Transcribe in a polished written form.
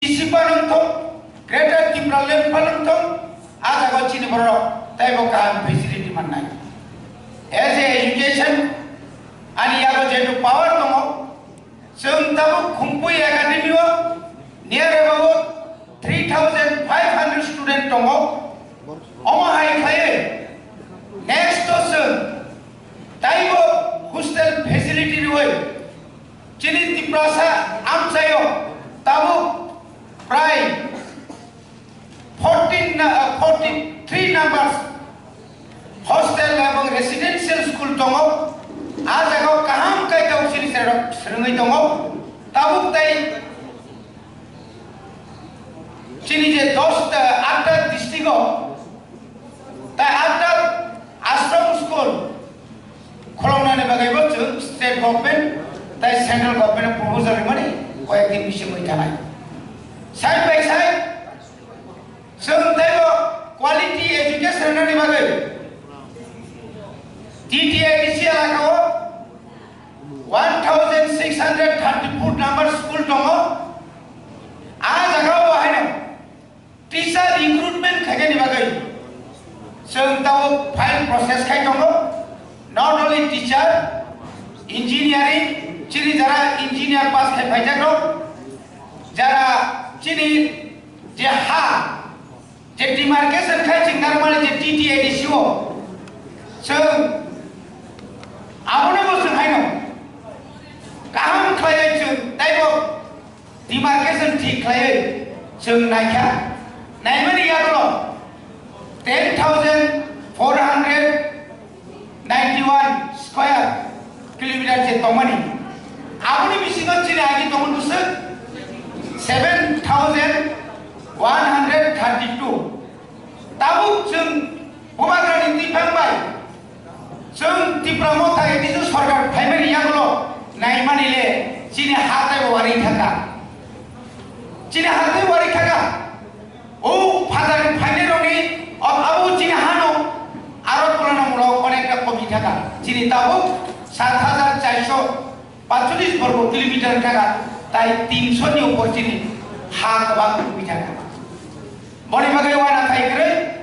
Isipanuntung, Greater Timberland Panuntung, ada kau cini berok, tapi bukan facility mana. As a education, ani aku jadi power tongo, sentamu kumpul akademi wo, near about 3,500 student tongo, omo hai kaya. Next person, taibo hostel facility duwe, cini tiprasa am sayo, tabu. Right, 43 numbers hostel এবং residential school tongo aja kau kaham kai kau sini serengai tongo tabuk tai sini je 8 district tai 8 ashram school kholona ne bagai bochu state government tai central government proposal mane koyak din bishe moi tanai side by side, quality education ni bagai. TTIDC alako 1,634 number school tongo. Aja kau wahai teacher recruitment kaya ni bagai. File process kaya tongo. Not only teacher, engineering, ciri jara engineer pass kaya baca jara cini jaha jadi demarcation kai cingkar mana jadi TTIDC wo abone bosun haino kaham klai chung taibo demarcation thi klai chung naikha naimani ya dolo 10,491 square kilometer je tomani abone bisingo cini agi tomun dusuk 7,132 tabuk jeng bubagrani dipangbai jeng dipromota itu sorgar primary yang lo naimani le cini hatai wari thaka oh father primary rongi abu cini hano arot pulana mulo konekta komi thaka cini tabuk 7,445 वर्ग kilometre thaka tai 300 ni upor cini hak bang bicara. Bani bagai wana kai kere